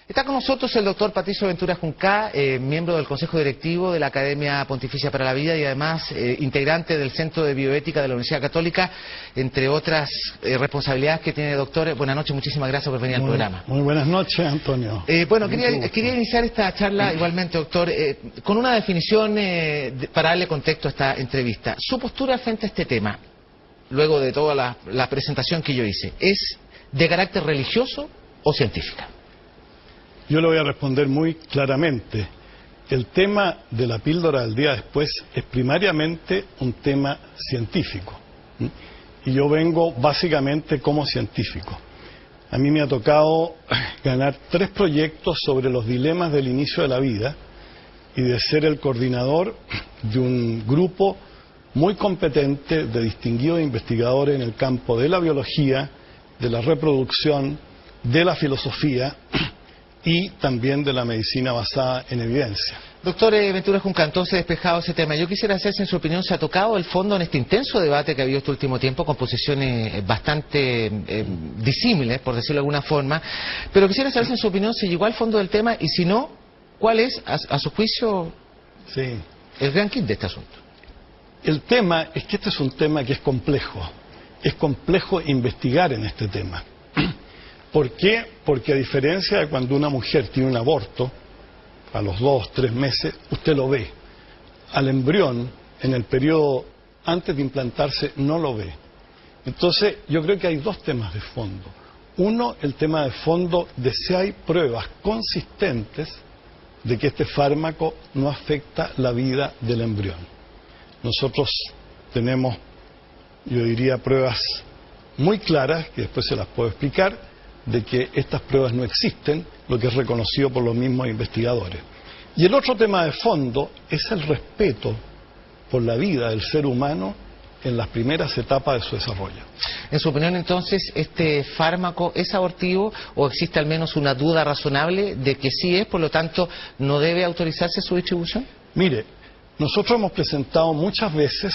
Está con nosotros el doctor Patricio Ventura Juncá, miembro del Consejo Directivo de la Academia Pontificia para la Vida y además integrante del Centro de Bioética de la Universidad Católica, entre otras responsabilidades que tiene, doctor. Buenas noches, muchísimas gracias por venir al programa. Muy buenas noches, Antonio. Bueno, quería iniciar esta charla igualmente, doctor, con una definición para darle contexto a esta entrevista. Su postura frente a este tema, luego de toda la presentación que yo hice, ¿es de carácter religioso o científica? Yo le voy a responder muy claramente. El tema de la píldora del día después es primariamente un tema científico. Y yo vengo básicamente como científico. A mí me ha tocado ganar 3 proyectos sobre los dilemas del inicio de la vida y de ser el coordinador de un grupo muy competente de distinguidos investigadores en el campo de la biología, de la reproducción, de la filosofía y también de la medicina basada en evidencia. Doctor Ventura Juncá, entonces despejado ese tema, yo quisiera saber si en su opinión se ha tocado el fondo en este intenso debate que ha habido este último tiempo con posiciones bastante disímiles, por decirlo de alguna forma, pero quisiera saber si en su opinión se llegó al fondo del tema y si no, ¿cuál es, a su juicio, el gran kit de este asunto? El tema es que este es un tema que es complejo investigar en este tema. ¿Por qué? Porque a diferencia de cuando una mujer tiene un aborto, a los 2, 3 meses, usted lo ve. Al embrión, en el periodo antes de implantarse, no lo ve. Entonces, yo creo que hay 2 temas de fondo. Uno, el tema de fondo de si hay pruebas consistentes de que este fármaco no afecta la vida del embrión. Nosotros tenemos, yo diría, pruebas muy claras, que después se las puedo explicar, de que estas pruebas no existen, lo que es reconocido por los mismos investigadores. Y el otro tema de fondo es el respeto por la vida del ser humano en las primeras etapas de su desarrollo. En su opinión, entonces, ¿este fármaco es abortivo o existe al menos una duda razonable de que sí es, por lo tanto, no debe autorizarse su distribución? Mire, nosotros hemos presentado muchas veces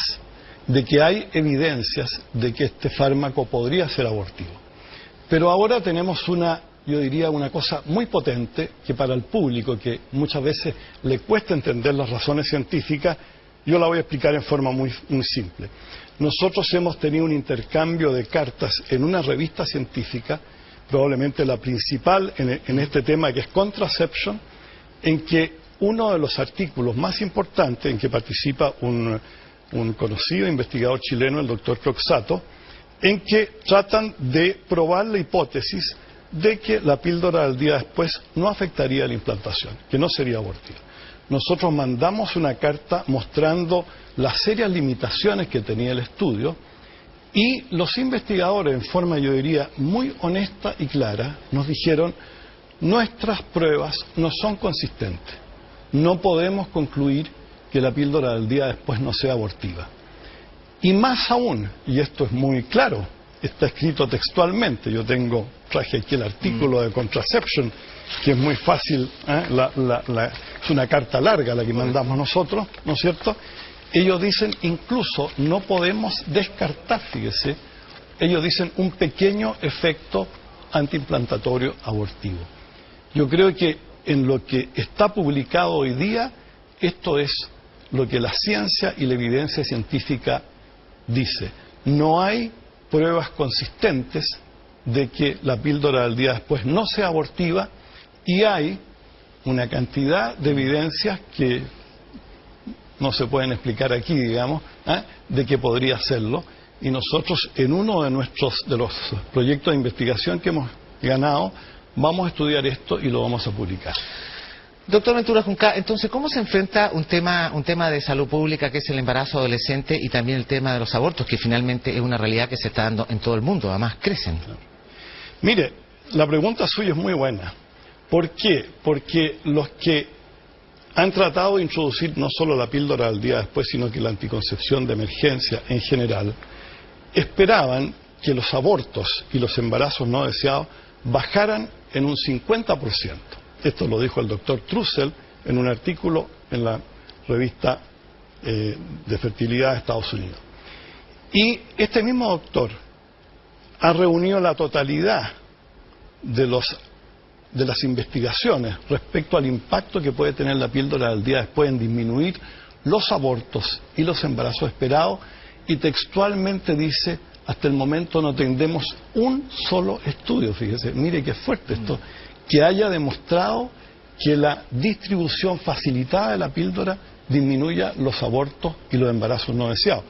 de que hay evidencias de que este fármaco podría ser abortivo. Pero ahora tenemos yo diría, una cosa muy potente que para el público, que muchas veces le cuesta entender las razones científicas, yo la voy a explicar en forma muy simple. Nosotros hemos tenido un intercambio de cartas en una revista científica, probablemente la principal en este tema, que es Contraception, en que uno de los artículos más importantes en que participa un conocido investigador chileno, el doctor Croxato, en que tratan de probar la hipótesis de que la píldora del día después no afectaría la implantación, que no sería abortiva. Nosotros mandamos una carta mostrando las serias limitaciones que tenía el estudio y los investigadores, en forma, yo diría, muy honesta y clara, nos dijeron: nuestras pruebas no son consistentes, no podemos concluir que la píldora del día después no sea abortiva. Y más aún, y esto es muy claro, está escrito textualmente, yo traje aquí el artículo de Contraception, que es muy fácil, es una carta larga la que mandamos nosotros, ¿no es cierto? Ellos dicen, incluso no podemos descartar, fíjese, ellos dicen un pequeño efecto antiimplantatorio abortivo. Yo creo que en lo que está publicado hoy día, esto es lo que la ciencia y la evidencia científica dice. No hay pruebas consistentes de que la píldora del día después no sea abortiva y hay una cantidad de evidencias que no se pueden explicar aquí, digamos, de que podría serlo. Y nosotros, en uno de los proyectos de investigación que hemos ganado, vamos a estudiar esto y lo vamos a publicar. Doctor Ventura Juncá, entonces, ¿cómo se enfrenta un tema de salud pública que es el embarazo adolescente y también el tema de los abortos, que finalmente es una realidad que se está dando en todo el mundo, además crecen? Mire, la pregunta suya es muy buena. ¿Por qué? Porque los que han tratado de introducir no solo la píldora al día después, sino que la anticoncepción de emergencia en general, esperaban que los abortos y los embarazos no deseados bajaran en un 50%. Esto lo dijo el doctor Trussell en un artículo en la revista de fertilidad de Estados Unidos. Y este mismo doctor ha reunido la totalidad de los de las investigaciones respecto al impacto que puede tener la píldora del día después en disminuir los abortos y los embarazos esperados, y textualmente dice: hasta el momento no tenemos un solo estudio, fíjese, mire qué fuerte esto, que haya demostrado que la distribución facilitada de la píldora disminuya los abortos y los embarazos no deseados.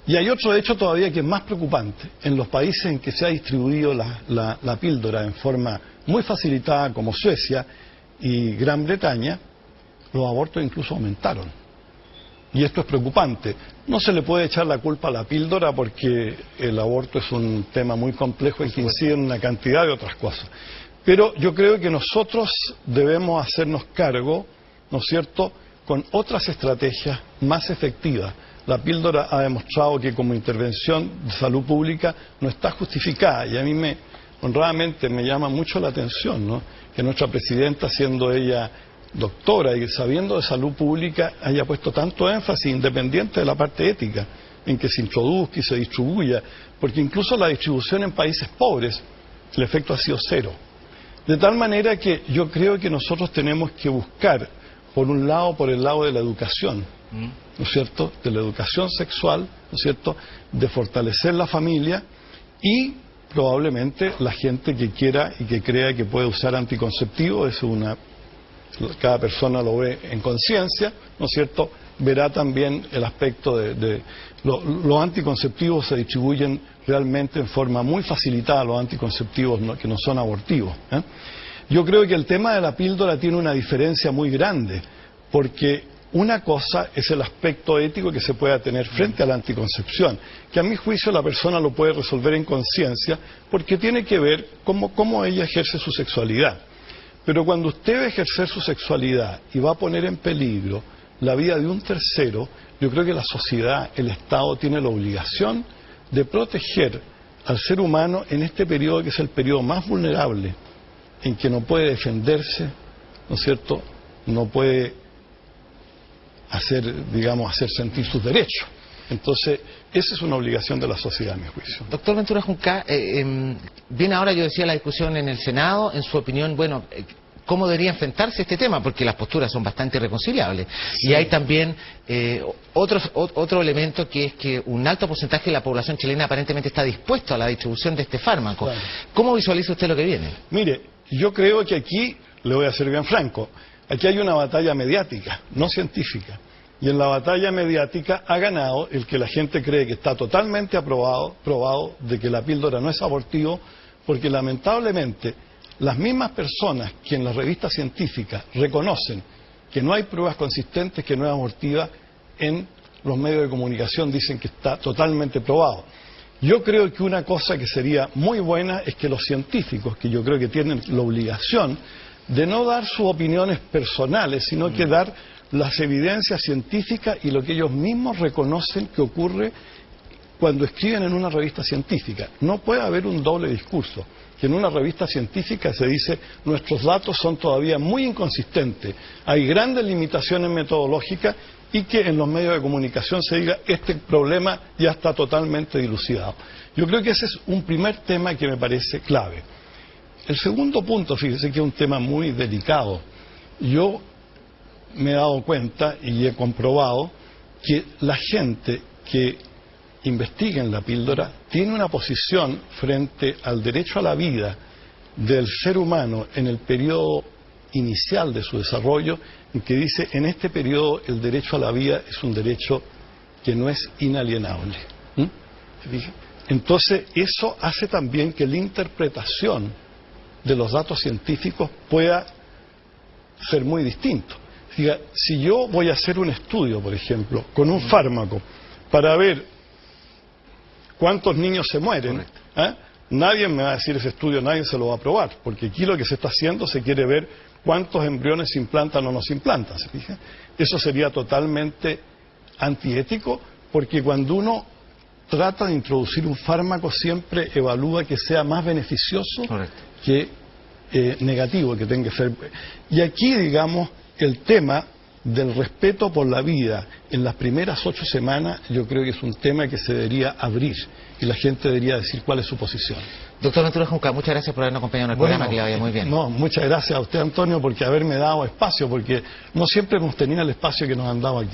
Y hay otro hecho todavía que es más preocupante. En los países en que se ha distribuido la píldora en forma muy facilitada, como Suecia y Gran Bretaña, los abortos incluso aumentaron. Y esto es preocupante. No se le puede echar la culpa a la píldora porque el aborto es un tema muy complejo y que incide en una cantidad de otras cosas. Pero yo creo que nosotros debemos hacernos cargo, ¿no es cierto?, con otras estrategias más efectivas. La píldora ha demostrado que como intervención de salud pública no está justificada, y a mí honradamente me llama mucho la atención, ¿no?, que nuestra presidenta, siendo ella doctora y sabiendo de salud pública, haya puesto tanto énfasis, independiente de la parte ética, en que se introduzca y se distribuya, porque incluso la distribución en países pobres, el efecto ha sido cero. De tal manera que yo creo que nosotros tenemos que buscar, por un lado, por el lado de la educación, ¿no es cierto?, de la educación sexual, ¿no es cierto?, de fortalecer la familia, y probablemente la gente que quiera y que crea que puede usar anticonceptivos, cada persona lo ve en conciencia, ¿no es cierto?, verá también el aspecto los anticonceptivos se distribuyen realmente en forma muy facilitada, los anticonceptivos que no son abortivos, ¿eh? Yo creo que el tema de la píldora tiene una diferencia muy grande, porque una cosa es el aspecto ético que se pueda tener frente a la anticoncepción, que a mi juicio la persona lo puede resolver en conciencia, porque tiene que ver cómo ella ejerce su sexualidad. Pero cuando usted va a ejercer su sexualidad y va a poner en peligro la vida de un tercero, yo creo que la sociedad, el Estado, tiene la obligación de proteger al ser humano en este periodo, que es el periodo más vulnerable, en que no puede defenderse, ¿no es cierto?, no puede hacer sentir sus derechos. Entonces, esa es una obligación de la sociedad, a mi juicio. Doctor Ventura Junca, viene ahora, yo decía, la discusión en el Senado. En su opinión, bueno, ¿cómo debería enfrentarse este tema? Porque las posturas son bastante irreconciliables. Sí. Y hay también otro elemento, que es que un alto porcentaje de la población chilena aparentemente está dispuesto a la distribución de este fármaco. Claro. ¿Cómo visualiza usted lo que viene? Mire, yo creo que aquí, le voy a ser bien franco, aquí hay una batalla mediática, no científica. Y en la batalla mediática ha ganado el que la gente cree que está totalmente probado de que la píldora no es abortivo, porque lamentablemente las mismas personas que en las revistas científicas reconocen que no hay pruebas consistentes que no es abortiva, en los medios de comunicación dicen que está totalmente probado. Yo creo que una cosa que sería muy buena es que los científicos, que yo creo que tienen la obligación de no dar sus opiniones personales, sino que dar las evidencias científicas y lo que ellos mismos reconocen que ocurre cuando escriben en una revista científica. No puede haber un doble discurso, que en una revista científica se dice: nuestros datos son todavía muy inconsistentes, hay grandes limitaciones metodológicas, y que en los medios de comunicación se diga: este problema ya está totalmente dilucidado. Yo creo que ese es un primer tema que me parece clave. El segundo punto, fíjese que es un tema muy delicado. Yo me he dado cuenta y he comprobado que la gente que investiga en la píldora tiene una posición frente al derecho a la vida del ser humano en el periodo inicial de su desarrollo, en que dice: en este periodo el derecho a la vida es un derecho que no es inalienable. Entonces eso hace también que la interpretación de los datos científicos pueda ser muy distinto. Diga, si yo voy a hacer un estudio, por ejemplo, con un fármaco para ver cuántos niños se mueren, nadie me va a decir ese estudio, nadie se lo va a aprobar, porque aquí lo que se está haciendo, se quiere ver cuántos embriones se implantan o no se implantan, ¿se fija? Eso sería totalmente antiético, porque cuando uno trata de introducir un fármaco siempre evalúa que sea más beneficioso que negativo, que tenga que ser. Y aquí, digamos, el tema del respeto por la vida en las primeras 8 semanas, yo creo que es un tema que se debería abrir y la gente debería decir cuál es su posición. Doctor Ventura Junca, muchas gracias por habernos acompañado en el programa, que le vaya muy bien. No, muchas gracias a usted, Antonio, porque haberme dado espacio, porque no siempre hemos tenido el espacio que nos han dado aquí.